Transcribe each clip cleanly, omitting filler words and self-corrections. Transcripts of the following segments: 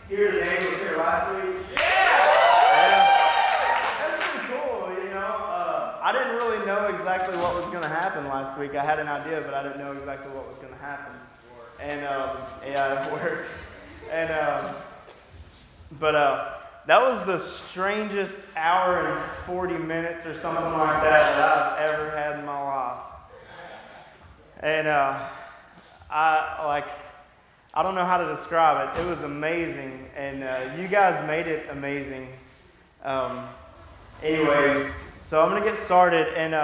here today was here last week. Yeah. That's pretty cool, you know. I didn't really know exactly what was going to happen last week. I had an idea, but I didn't know exactly what was going to happen. And yeah, it worked. And that was the strangest hour and 40 minutes or something like that I've ever had in my life. And I don't know how to describe it. It was amazing, and you guys made it amazing. Anyway, so I'm going to get started. And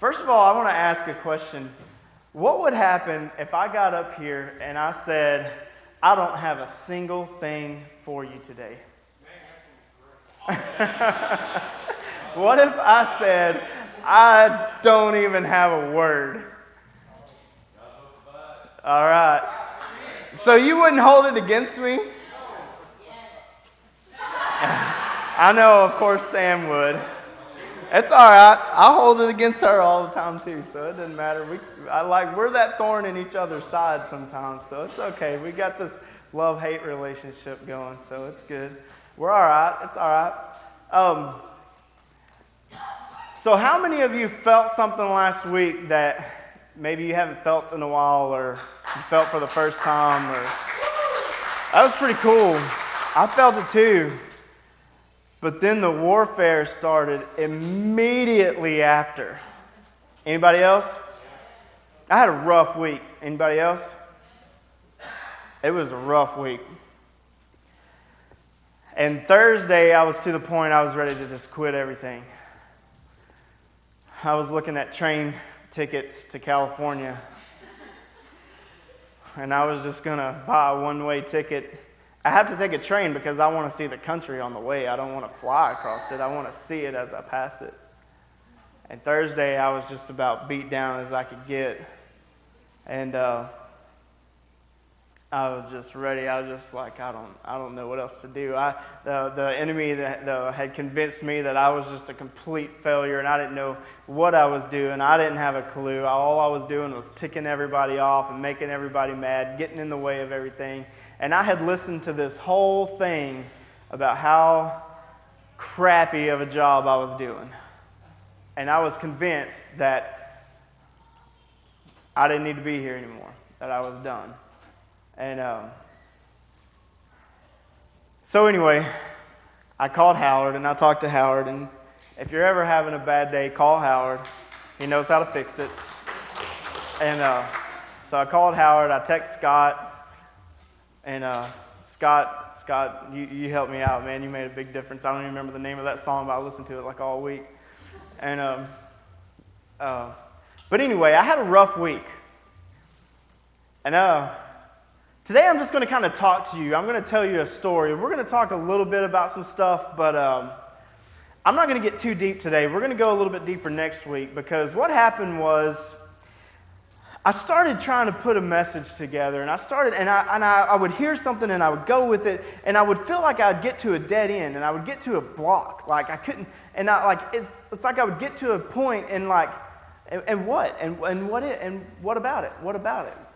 first of all, I want to ask a question. What would happen if I got up here and I said, I don't have a single thing for you today? What if I said, I don't even have a word? All right. So you wouldn't hold it against me? I know, of course, Sam would. It's all right. I hold it against her all the time too, so it doesn't matter. We're that thorn in each other's side sometimes, so it's okay. We got this love-hate relationship going, so it's good. We're all right. It's all right. So how many of you felt something last week that maybe you haven't felt in a while, or you felt for the first time? Or that was pretty cool. I felt it too. But then the warfare started immediately after. Anybody else? I had a rough week. Anybody else? It was a rough week. And Thursday, I was to the point I was ready to just quit everything. I was looking at train tickets to California. And I was just going to buy a one-way ticket. I have to take a train because I want to see the country on the way. I don't want to fly across it. I want to see it as I pass it. And Thursday, I was just about beat down as I could get. And I was just ready. I was just like, I don't know what else to do. The enemy that had convinced me that I was just a complete failure, and I didn't know what I was doing. I didn't have a clue. All I was doing was ticking everybody off and making everybody mad, getting in the way of everything. And I had listened to this whole thing about how crappy of a job I was doing. And I was convinced that I didn't need to be here anymore, that I was done. And so anyway, I called Howard and I talked to Howard. And if you're ever having a bad day, call Howard. He knows how to fix it. And so I called Howard. I texted Scott. And Scott, you helped me out, man. You made a big difference. I don't even remember the name of that song, but I listened to it like all week. And but anyway, I had a rough week. And today I'm just going to kind of talk to you. I'm going to tell you a story. We're going to talk a little bit about some stuff, but I'm not going to get too deep today. We're going to go a little bit deeper next week, because what happened was I started trying to put a message together, and I would hear something and I would go with it, and I would feel like I'd get to a dead end, and I would get to a block, like I couldn't, and it's like I would get to a point and like, and what about it?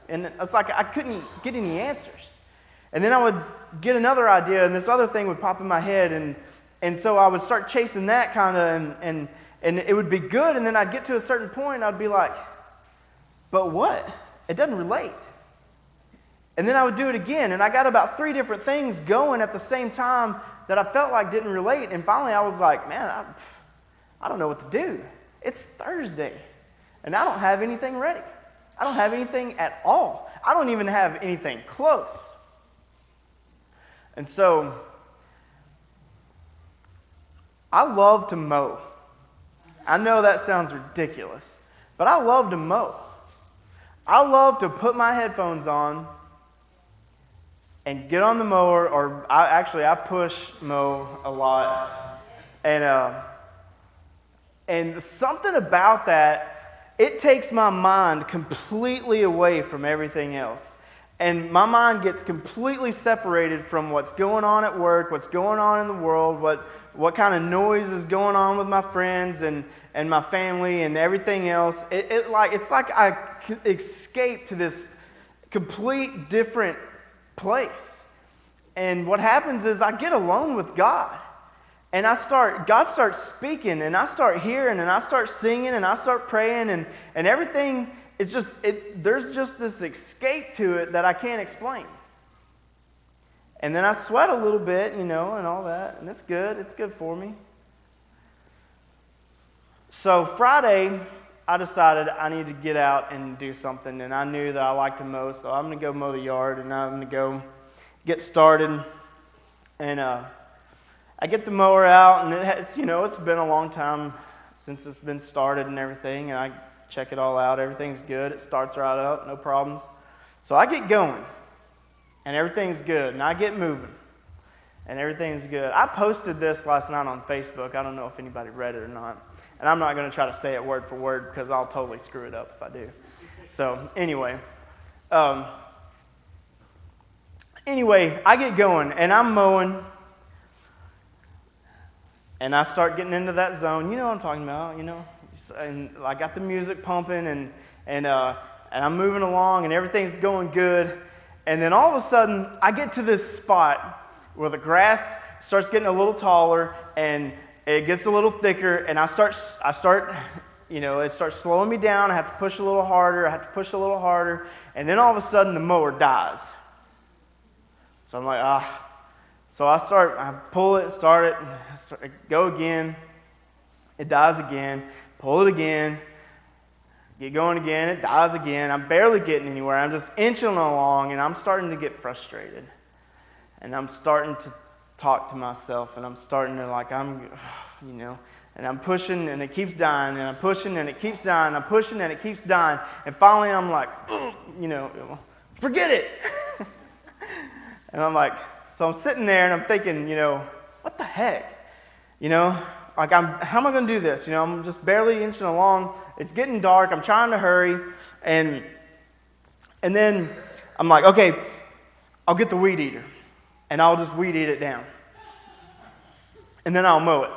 And it's like I couldn't get any answers. And then I would get another idea, and this other thing would pop in my head, and so I would start chasing that kind of, and it would be good, and then I'd get to a certain point, and I'd be like, but what? It doesn't relate. And then I would do it again, and I got about 3 different things going at the same time that I felt like didn't relate, and finally I was like, man, I don't know what to do. It's Thursday, and I don't have anything ready. I don't have anything at all. I don't even have anything close. And so, I love to mow. I know that sounds ridiculous, but I love to mow. I love to put my headphones on and get on the mower, or I push mow a lot. And something about that, it takes my mind completely away from everything else. And my mind gets completely separated from what's going on at work, what's going on in the world, what kind of noise is going on with my friends and my family and everything else. It's like I escape to this complete different place. And what happens is I get alone with God. And God starts speaking, and I start hearing, and I start singing, and I start praying, and everything is there's just this escape to it that I can't explain. And then I sweat a little bit, and all that, and it's good. It's good for me. So Friday, I decided I need to get out and do something, and I knew that I like to mow, so I'm going to go mow the yard, and I'm going to go get started. And I get the mower out, and it's been a long time since it's been started and everything, and I check it all out. Everything's good. It starts right up, no problems. So I get going, and everything's good, and I get moving, and everything's good. I posted this last night on Facebook. I don't know if anybody read it or not, and I'm not going to try to say it word for word because I'll totally screw it up if I do. So anyway, I get going, and I'm mowing, and I start getting into that zone. You know what I'm talking about, And I got the music pumping, and I'm moving along, and everything's going good. And then all of a sudden, I get to this spot where the grass starts getting a little taller, and it gets a little thicker, and it starts slowing me down. I have to push a little harder, and then all of a sudden, the mower dies. So I'm like, So I pull it, start it, go again. It dies again. Pull it again. Get going again. It dies again. I'm barely getting anywhere. I'm just inching along, and I'm starting to get frustrated. And I'm starting to talk to myself, and I'm starting to and I'm pushing, and it keeps dying, and I'm pushing, and it keeps dying. I'm pushing, and it keeps dying. And finally, I'm like, forget it. And I'm like, so I'm sitting there, and I'm thinking, what the heck? How am I going to do this? I'm just barely inching along. It's getting dark. I'm trying to hurry. And then I'm like, okay, I'll get the weed eater, and I'll just weed eat it down. And then I'll mow it.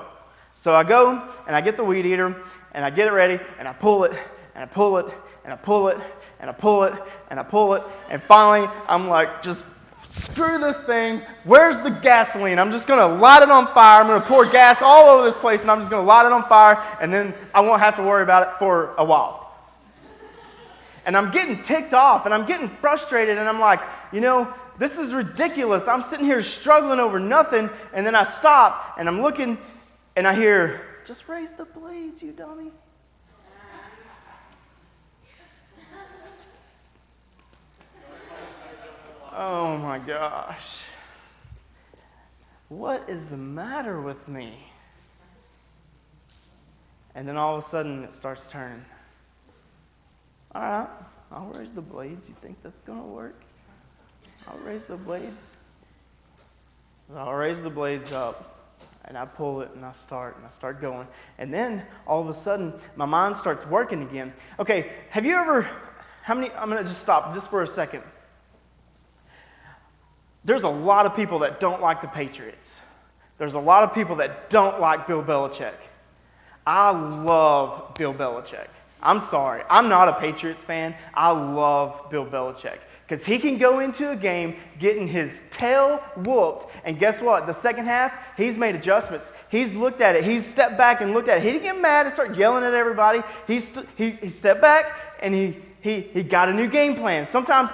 So I go, and I get the weed eater, and I get it ready, and I pull it, and I pull it, and I pull it, and I pull it, and I pull it, and finally, I'm like, just screw this thing. Where's the gasoline? I'm just going to light it on fire. I'm going to pour gas all over this place, and I'm just going to light it on fire, and then I won't have to worry about it for a while. And I'm getting ticked off, and I'm getting frustrated, and I'm like, this is ridiculous. I'm sitting here struggling over nothing, and then I stop, and I'm looking, and I hear, just raise the blades, you dummy. Oh my gosh. What is the matter with me? And then all of a sudden it starts turning. All right, I'll raise the blades. You think that's going to work? I'll raise the blades. I'll raise the blades up, and I pull it, and I start going. And then all of a sudden my mind starts working again. Okay, have you ever, I'm going to just stop just for a second. There's a lot of people that don't like the Patriots. There's a lot of people that don't like Bill Belichick. I love Bill Belichick. I'm sorry. I'm not a Patriots fan. I love Bill Belichick. Because he can go into a game getting his tail whooped, and guess what? The second half, he's made adjustments. He's looked at it. He's stepped back and looked at it. He didn't get mad and start yelling at everybody. He stepped back, and he got a new game plan. Sometimes,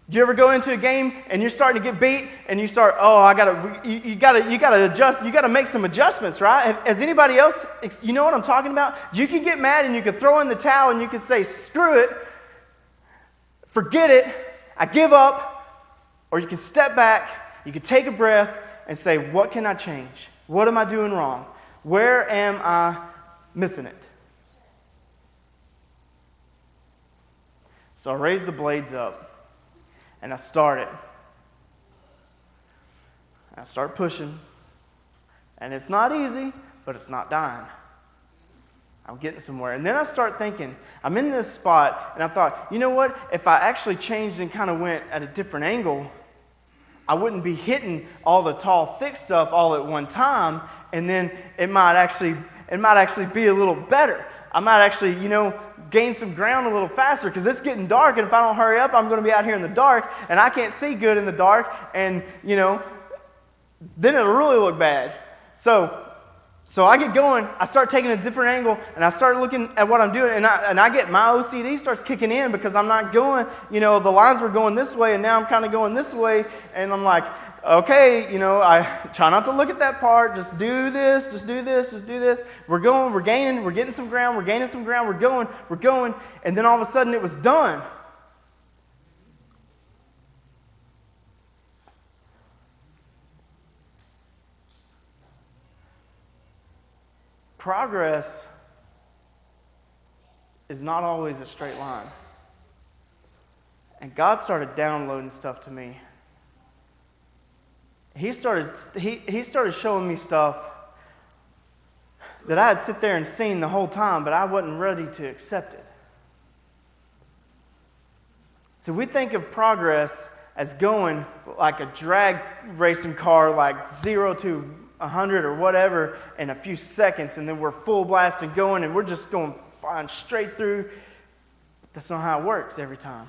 do you ever go into a game and you're starting to get beat and you start, you gotta adjust, you gotta make some adjustments, right? Has anybody else, you know what I'm talking about? You can get mad and you can throw in the towel and you can say, screw it, forget it, I give up. Or you can step back, you can take a breath and say, what can I change? What am I doing wrong? Where am I missing it? So I raise the blades up. And I start it. I start pushing. And it's not easy, but it's not dying. I'm getting somewhere. And then I start thinking, I'm in this spot, and I thought, you know what? If I actually changed and kind of went at a different angle, I wouldn't be hitting all the tall, thick stuff all at one time, and then it might actually be a little better. I might actually, gain some ground a little faster because it's getting dark, and if I don't hurry up, I'm going to be out here in the dark, and I can't see good in the dark, and, then it'll really look bad. So I get going, I start taking a different angle, and I start looking at what I'm doing, and I get my OCD starts kicking in because I'm not going, the lines were going this way, and now I'm kind of going this way, and I'm like, okay, I try not to look at that part, just do this, just do this, just do this. We're going, we're gaining, we're getting some ground, we're gaining some ground, we're going, and then all of a sudden it was done. Progress is not always a straight line. And God started downloading stuff to me. He started showing me stuff that I had sit there and seen the whole time, but I wasn't ready to accept it. So we think of progress as going like a drag racing car, like 0 to 100 or whatever in a few seconds, and then we're full blast and going, and we're just going flying straight through. That's not how it works every time.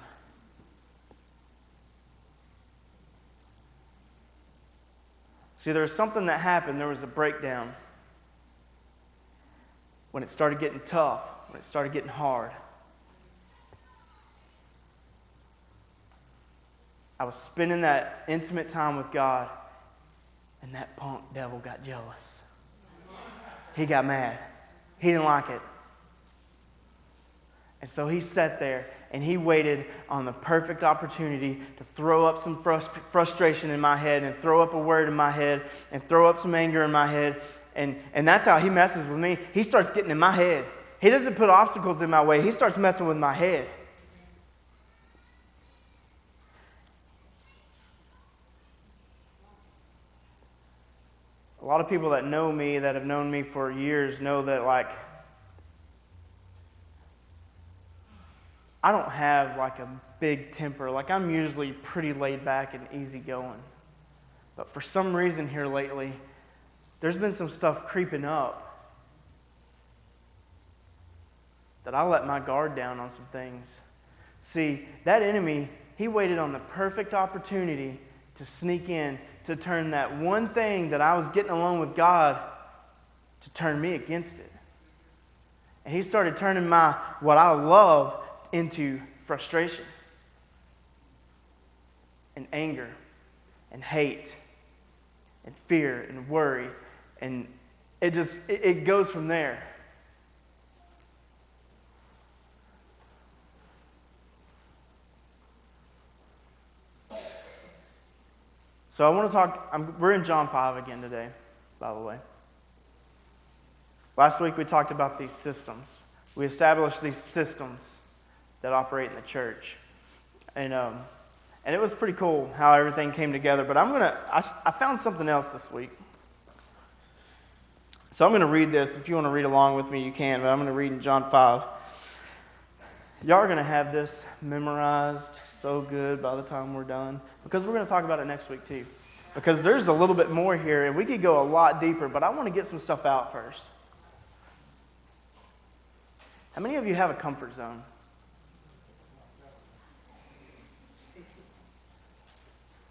See, there was something that happened. There was a breakdown. When it started getting tough, when it started getting hard. I was spending that intimate time with God, and that punk devil got jealous. He got mad. He didn't like it. And so he sat there and he waited on the perfect opportunity to throw up some frustration in my head and throw up a word in my head and throw up some anger in my head. And that's how he messes with me. He starts getting in my head. He doesn't put obstacles in my way. He starts messing with my head. A lot of people that know me, that have known me for years, know that, I don't have, a big temper. I'm usually pretty laid back and easygoing. But for some reason here lately, there's been some stuff creeping up that I let my guard down on some things. See, that enemy, he waited on the perfect opportunity to sneak in, to turn that one thing that I was getting along with God to turn me against it. And he started turning what I love into frustration and anger and hate and fear and worry, and it goes from there. So I want to talk, we're in John 5 again today, by the way. Last week we talked about these systems. We established these systems that operate in the church. And it was pretty cool how everything came together. But I found something else this week. So I'm going to read this. If you want to read along with me, you can. But I'm going to read in John 5. Y'all are going to have this memorized so good by the time we're done. Because we're going to talk about it next week too. Because there's a little bit more here. And we could go a lot deeper. But I want to get some stuff out first. How many of you have a comfort zone?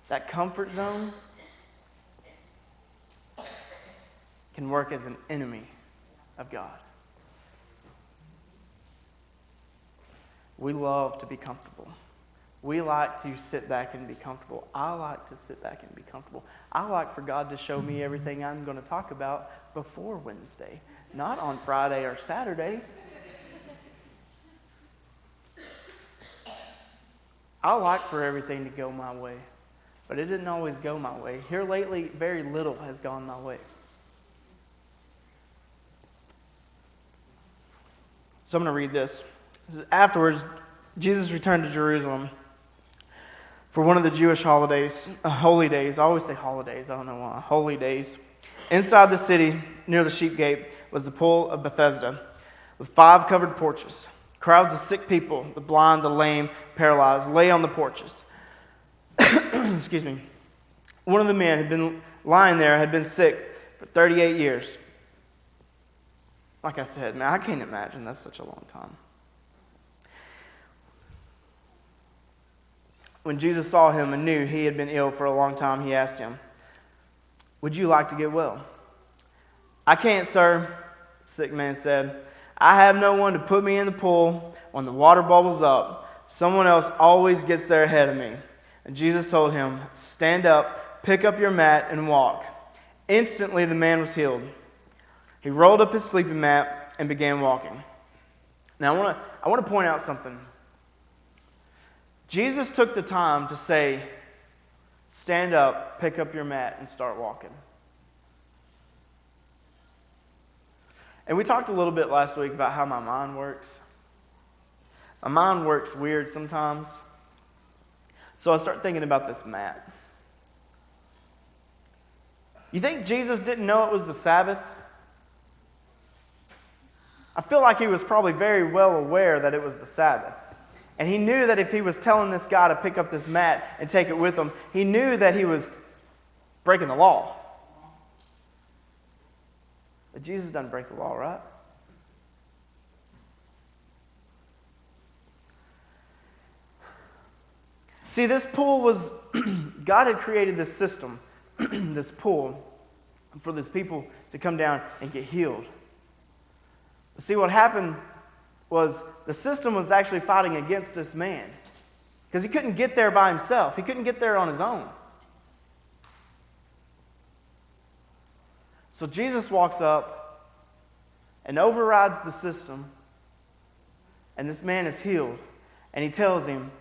That comfort zone can work as an enemy of God. We love to be comfortable. We like to sit back and be comfortable. I like to sit back and be comfortable. I like for God to show me everything I'm going to talk about before Wednesday, not on Friday or Saturday. I like for everything to go my way, but it didn't always go my way. Here lately, very little has gone my way. So I'm going to read this. Afterwards, Jesus returned to Jerusalem for one of the Jewish holidays, holy days. I always say holidays, I don't know why. Holy days. Inside the city, near the sheep gate, was the pool of Bethesda, with 5 covered porches. Crowds of sick people, the blind, the lame, paralyzed, lay on the porches. Excuse me. One of the men had been lying there, had been sick for 38 years. Like I said, man, I can't imagine. That's such a long time. When Jesus saw him and knew he had been ill for a long time, he asked him, "Would you like to get well?" "I can't, sir," the sick man said. "I have no one to put me in the pool when the water bubbles up. Someone else always gets there ahead of me." And Jesus told him, "Stand up, pick up your mat, and walk." Instantly the man was healed. He rolled up his sleeping mat and began walking. Now I want to point out something. Jesus took the time to say, "Stand up, pick up your mat, and start walking." And we talked a little bit last week about how my mind works. My mind works weird sometimes. So I start thinking about this mat. You think Jesus didn't know it was the Sabbath? I feel like he was probably very well aware that it was the Sabbath. And he knew that if he was telling this guy to pick up this mat and take it with him, he knew that he was breaking the law. But Jesus doesn't break the law, right? See, this pool was, God had created this system, this pool, for these people to come down and get healed. See, what happened was the system was actually fighting against this man because he couldn't get there by himself. He couldn't get there on his own. So Jesus walks up and overrides the system, and this man is healed. And he tells him,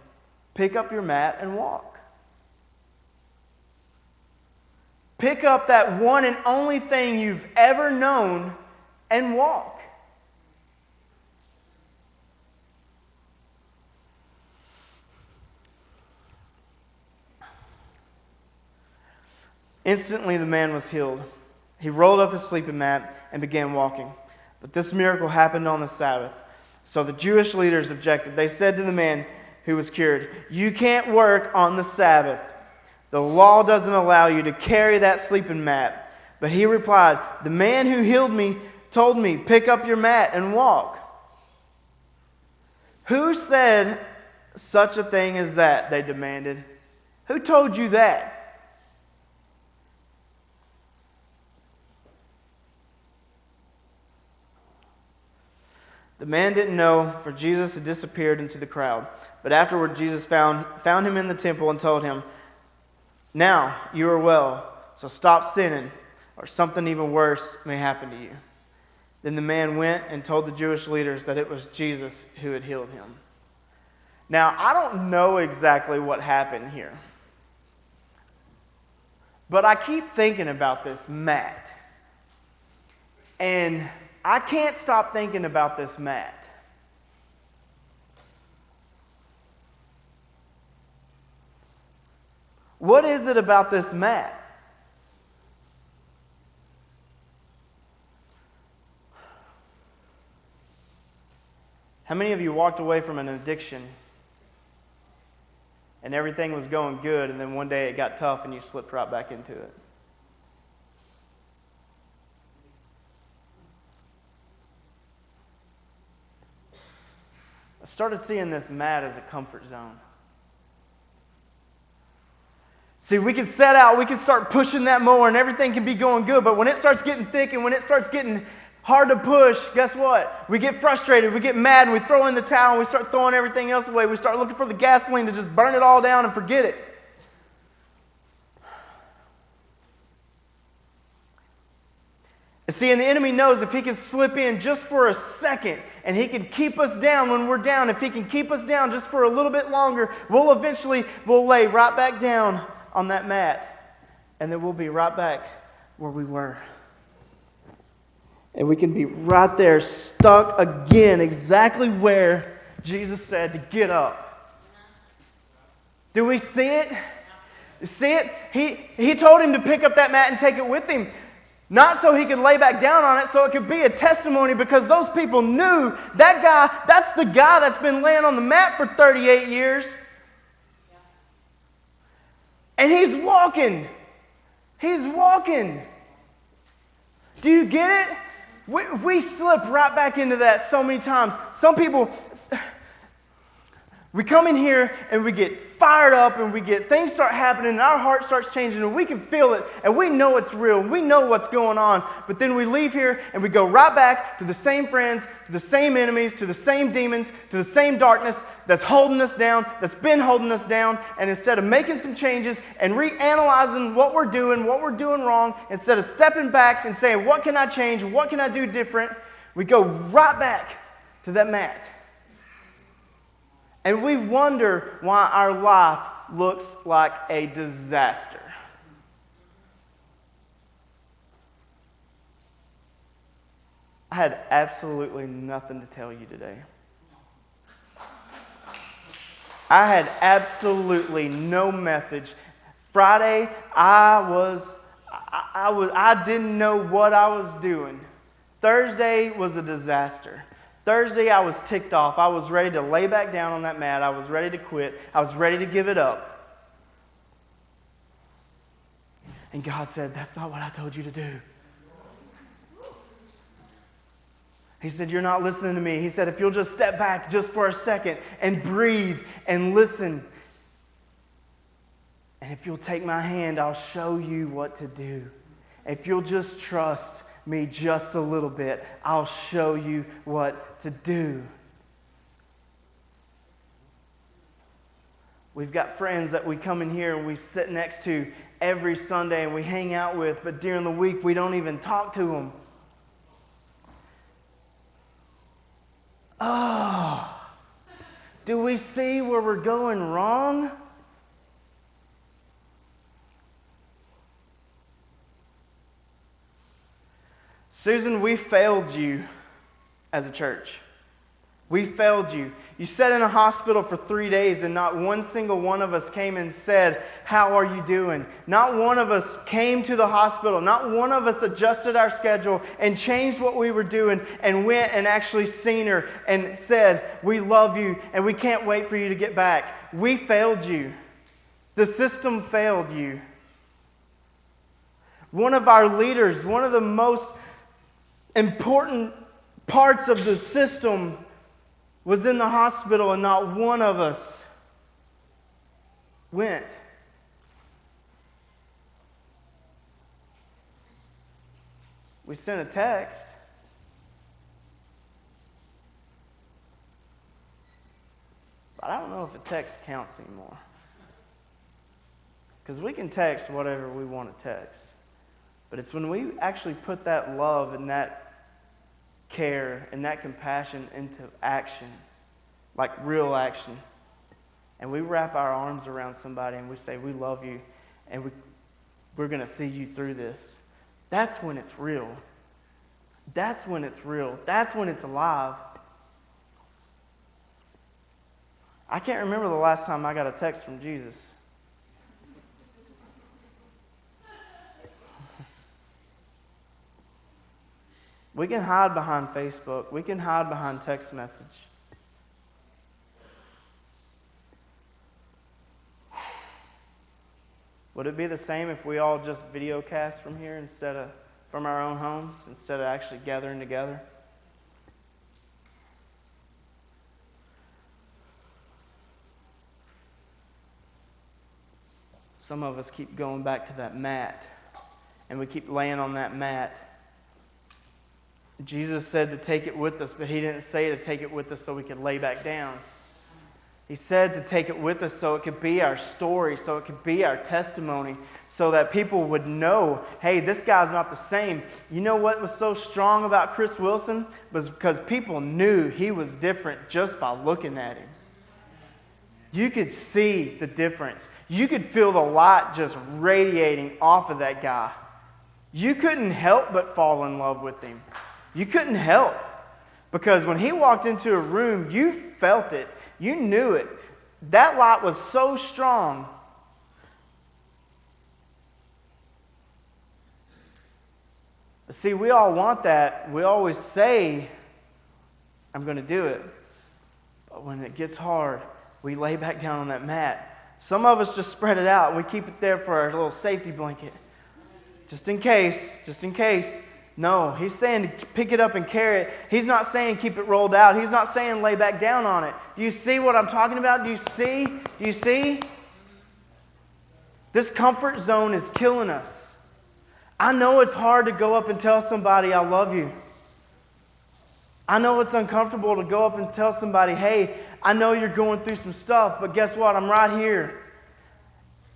"Pick up your mat and walk." Pick up that one and only thing you've ever known and walk. Instantly the man was healed. He rolled up his sleeping mat and began walking. But this miracle happened on the Sabbath. So the Jewish leaders objected. They said to the man who was cured, "You can't work on the Sabbath. The law doesn't allow you to carry that sleeping mat." But he replied, "The man who healed me told me, 'Pick up your mat and walk.'" "Who said such a thing as that?" they demanded. "Who told you that?" The man didn't know, for Jesus had disappeared into the crowd. But afterward, Jesus found him in the temple and told him, "Now you are well, so stop sinning, or something even worse may happen to you." Then the man went and told the Jewish leaders that it was Jesus who had healed him. Now, I don't know exactly what happened here, but I keep thinking about this mat. And I can't stop thinking about this mat. What is it about this mat? How many of you walked away from an addiction and everything was going good, and then one day it got tough and you slipped right back into it? I started seeing this mat as a comfort zone. See, we can set out, we can start pushing that mower and everything can be going good, but when it starts getting thick and when it starts getting hard to push, guess what? We get frustrated, we get mad, and we throw in the towel and we start throwing everything else away. We start looking for the gasoline to just burn it all down and forget it. And see, and the enemy knows if he can slip in just for a second and he can keep us down when we're down, if he can keep us down just for a little bit longer, we'll lay right back down on that mat, and then we'll be right back where we were. And we can be right there, stuck again, exactly where Jesus said to get up. Do we see it? You see it? He told him to pick up that mat and take it with him. Not so he could lay back down on it, so it could be a testimony, because those people knew that guy, that's the guy that's been laying on the mat for 38 years. And he's walking. He's walking. Do you get it? We slip right back into that so many times. Some people, We come in here and we get fired up and things start happening and our heart starts changing and we can feel it and we know it's real and we know what's going on. But then we leave here and we go right back to the same friends, to the same enemies, to the same demons, to the same darkness that's holding us down, that's been holding us down. And instead of making some changes and reanalyzing what we're doing wrong, instead of stepping back and saying, what can I change? What can I do different? We go right back to that mat. And we wonder why our life looks like a disaster. I had absolutely nothing to tell you today. I had absolutely no message. Friday, I didn't know what I was doing. Thursday was a disaster. Thursday, I was ticked off. I was ready to lay back down on that mat. I was ready to quit. I was ready to give it up. And God said, that's not what I told you to do. He said, you're not listening to me. He said, if you'll just step back just for a second and breathe and listen. And if you'll take my hand, I'll show you what to do. If you'll just trust me just a little bit, I'll show you what to do. We've got friends that we come in here and we sit next to every Sunday and we hang out with, but during the week we don't even talk to them. Oh, do we see where we're going wrong? Susan, we failed you as a church. We failed you. You sat in a hospital for 3 days and not one single one of us came and said, how are you doing? Not one of us came to the hospital. Not one of us adjusted our schedule and changed what we were doing and went and actually seen her and said, we love you and we can't wait for you to get back. We failed you. The system failed you. One of our leaders, one of the most important parts of the system was in the hospital and not one of us went. We sent a text. But I don't know if a text counts anymore. Because we can text whatever we want to text. But it's when we actually put that love and that care and that compassion into action, like real action, and we wrap our arms around somebody and we say, we love you and we're going to see you through this. That's when it's real. That's when it's real. That's when it's alive. I can't remember the last time I got a text from Jesus. We can hide behind Facebook. We can hide behind text message. Would it be the same if we all just video cast from here instead of from our own homes, instead of actually gathering together? Some of us keep going back to that mat, and we keep laying on that mat. Jesus said to take it with us, but he didn't say to take it with us so we could lay back down. He said to take it with us so it could be our story, so it could be our testimony, so that people would know, hey, this guy's not the same. You know what was so strong about Chris Wilson? Was because people knew he was different just by looking at him. You could see the difference. You could feel the light just radiating off of that guy. You couldn't help but fall in love with him. You couldn't help. Because when he walked into a room, you felt it. You knew it. That light was so strong. But see, we all want that. We always say, I'm going to do it. But when it gets hard, we lay back down on that mat. Some of us just spread it out. We keep it there for our little safety blanket. Just in case. No, he's saying to pick it up and carry it. He's not saying keep it rolled out. He's not saying lay back down on it. Do you see what I'm talking about? Do you see? Do you see? This comfort zone is killing us. I know it's hard to go up and tell somebody I love you. I know it's uncomfortable to go up and tell somebody, hey, I know you're going through some stuff, but guess what? I'm right here.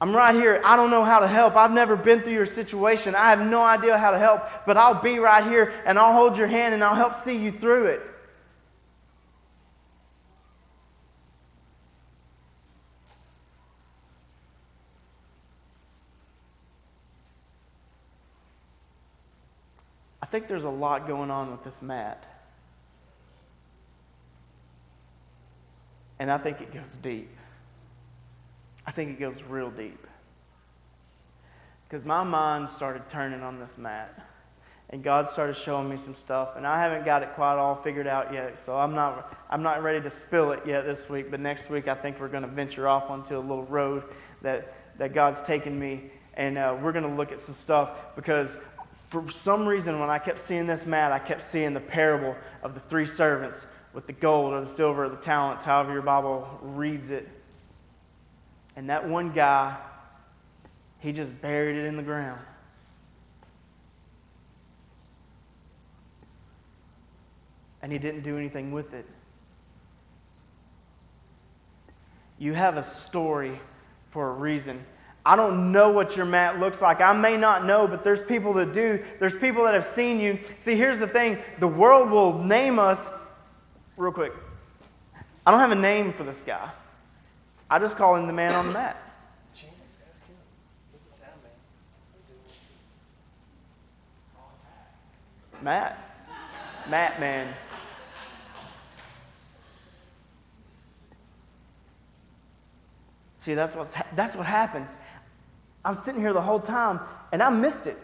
I'm right here. I don't know how to help. I've never been through your situation. I have no idea how to help, but I'll be right here and I'll hold your hand and I'll help see you through it. I think there's a lot going on with this mat. And I think it goes deep. I think it goes real deep. Because my mind started turning on this mat. And God started showing me some stuff. And I haven't got it quite all figured out yet. So I'm not ready to spill it yet this week. But next week I think we're going to venture off onto a little road that God's taken me. And we're going to look at some stuff. Because for some reason when I kept seeing this mat, I kept seeing the parable of the 3 servants with the gold or the silver or the talents, however your Bible reads it. And that one guy, he just buried it in the ground. And he didn't do anything with it. You have a story for a reason. I don't know what your mat looks like. I may not know, but there's people that do. There's people that have seen you. See, here's the thing. The world will name us. Real quick. I don't have a name for this guy. I just call him the man on the mat. Matt, man. See, that's what happens. I'm sitting here the whole time, and I missed it.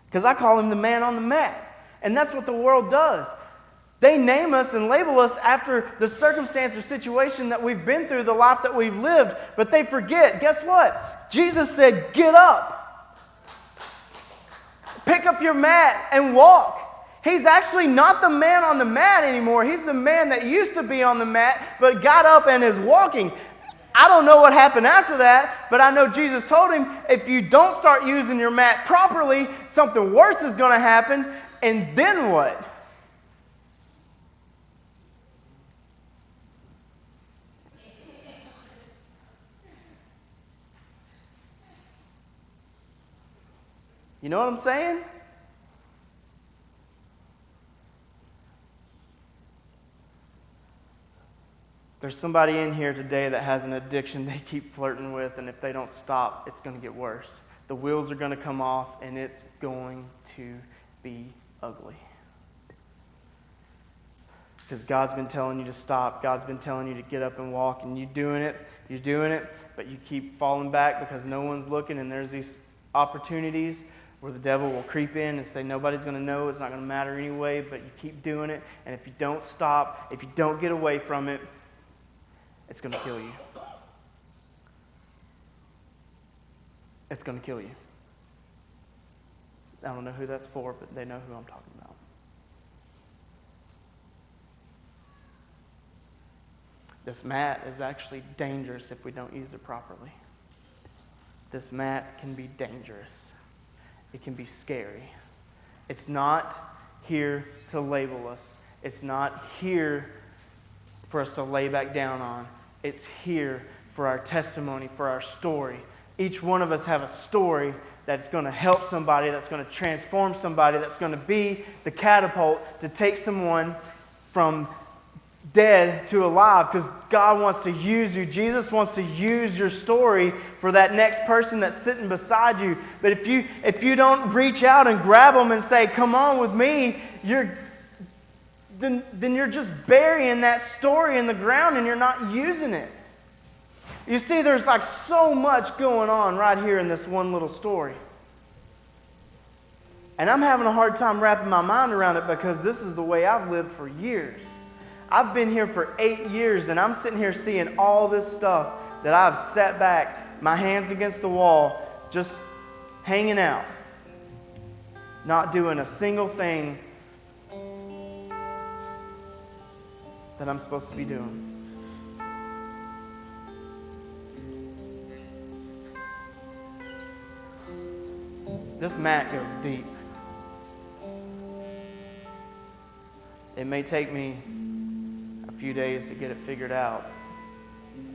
Because I call him the man on the mat. And that's what the world does. They name us and label us after the circumstance or situation that we've been through, the life that we've lived, but they forget. Guess what? Jesus said, get up. Pick up your mat and walk. He's actually not the man on the mat anymore. He's the man that used to be on the mat, but got up and is walking. I don't know what happened after that, but I know Jesus told him, if you don't start using your mat properly, something worse is going to happen, and then what? You know what I'm saying? There's somebody in here today that has an addiction they keep flirting with, and if they don't stop, it's going to get worse. The wheels are going to come off, and it's going to be ugly. Because God's been telling you to stop. God's been telling you to get up and walk, and you're doing it, but you keep falling back because no one's looking, and there's these opportunities where the devil will creep in and say, nobody's going to know, it's not going to matter anyway, but you keep doing it, and if you don't stop, if you don't get away from it, it's going to kill you. It's going to kill you. I don't know who that's for, but they know who I'm talking about. This mat is actually dangerous if we don't use it properly. This mat can be dangerous. It can be scary. It's not here to label us. It's not here for us to lay back down on. It's here for our testimony, for our story. Each one of us have a story that's going to help somebody, that's going to transform somebody, that's going to be the catapult to take someone from dead to alive, because God wants to use you. Jesus wants to use your story for that next person that's sitting beside you. But if you don't reach out and grab them and say, come on with me, then you're just burying that story in the ground and you're not using it. You see, there's like so much going on right here in this one little story. And I'm having a hard time wrapping my mind around it because this is the way I've lived for years. I've been here for 8 years and I'm sitting here seeing all this stuff that I've sat back, my hands against the wall, just hanging out. not doing a single thing that I'm supposed to be doing. This mat goes deep. It may take me a few days to get it figured out.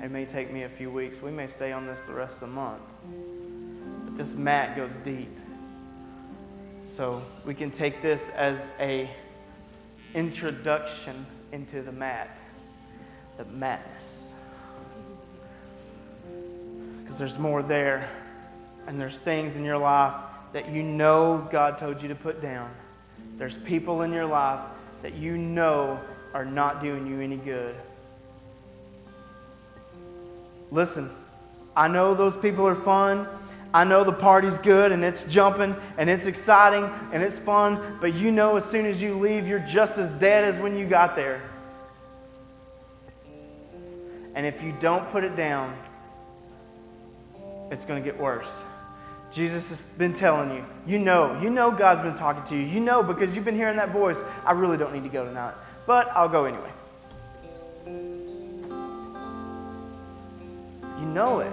It may take me a few weeks. We may stay on this the rest of the month. But this mat goes deep. So we can take this as an introduction into the mat, the madness. Because there's more there. And there's things in your life that you know God told you to put down. There's people in your life that you know are not doing you any good. Listen, I know those people are fun. I know the party's good and it's jumping and it's exciting and it's fun, but you know as soon as you leave, you're just as dead as when you got there. And if you don't put it down, it's going to get worse. Jesus has been telling you. You know God's been talking to you. You know because you've been hearing that voice, I really don't need to go tonight, but I'll go anyway. You know it.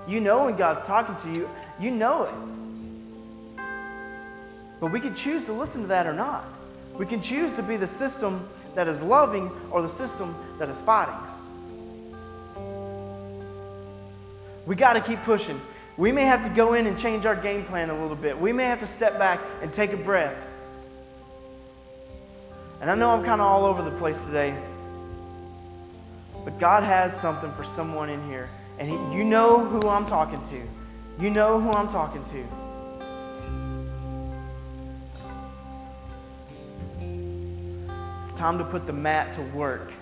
You know when God's talking to you. You know it. But we can choose to listen to that or not. We can choose to be the system that is loving or the system that is fighting. We got to keep pushing. We may have to go in and change our game plan a little bit. We may have to step back and take a breath. And I know I'm kind of all over the place today, but God has something for someone in here. And you know who I'm talking to. You know who I'm talking to. It's time to put the mat to work.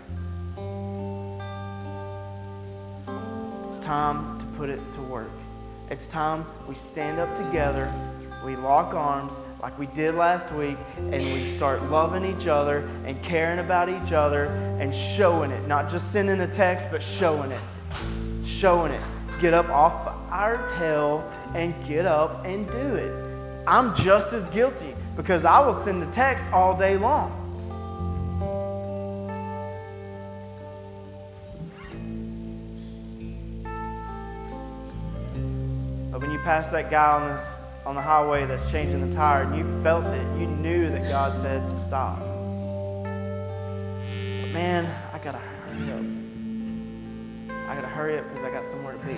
It's time to put it to work. It's time we stand up together, we lock arms like we did last week, and we start loving each other and caring about each other and showing it. Not just sending a text, but showing it. Showing it. Get up off our tail and get up and do it. I'm just as guilty because I will send a text all day long. But when you pass that guy on the highway that's changing the tire and you felt it, you knew that God said to stop. But man, I gotta hurry up. I gotta hurry up because I got somewhere to be.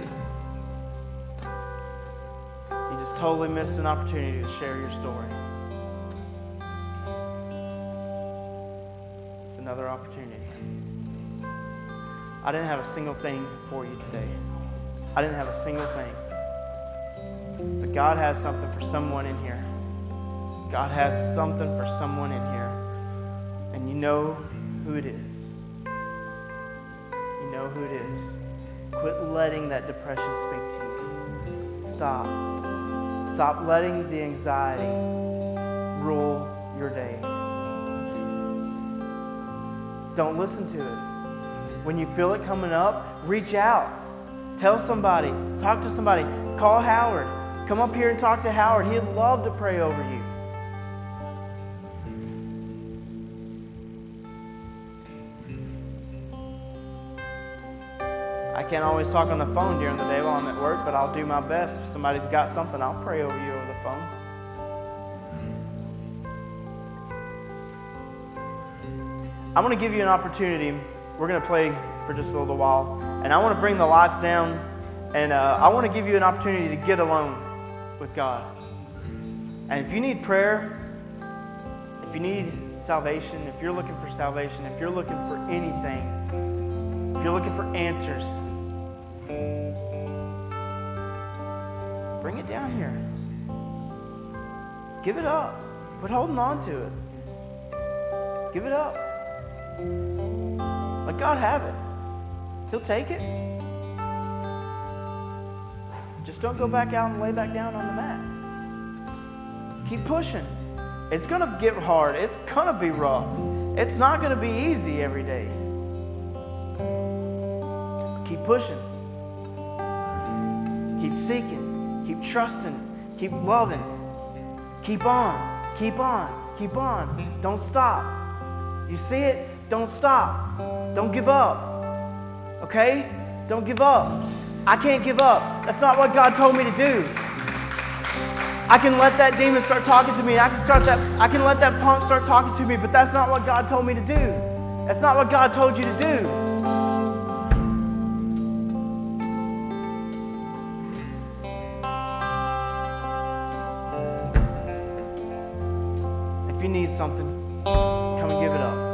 You just totally missed an opportunity to share your story. It's another opportunity. I didn't have a single thing for you today. I didn't have a single thing. But God has something for someone in here. God has something for someone in here. And you know who it is. You know who it is. Quit letting that depression speak to you. Stop. Stop letting the anxiety rule your day. Don't listen to it. When you feel it coming up, reach out. Tell somebody. Talk to somebody. Call Howard. Come up here and talk to Howard. He'd love to pray over you. I can't always talk on the phone during the day while I'm at work, but I'll do my best. If somebody's got something, I'll pray over you over the phone. I'm going to give you an opportunity. We're going to play for just a little while. And I want to bring the lights down. And I want to give you an opportunity to get alone with God. And if you need prayer, if you need salvation, if you're looking for salvation, if you're looking for anything, if you're looking for answers, bring it down here. Give it up. Quit holding on to it. Give it up. Let God have it. He'll take it. Just don't go back out and lay back down on the mat. Keep pushing. It's going to get hard. It's going to be rough. It's not going to be easy every day. Keep pushing. Keep seeking. Keep trusting. Keep loving. Keep on, keep on, keep on. Don't stop. You see it? Don't stop. Don't give up. Okay? Don't give up. I can't give up. That's not what God told me to do. I can let that demon start talking to me. I can let that punk start talking to me, but that's not what God told me to do. That's not what God told you to do. If you need something, come and give it up.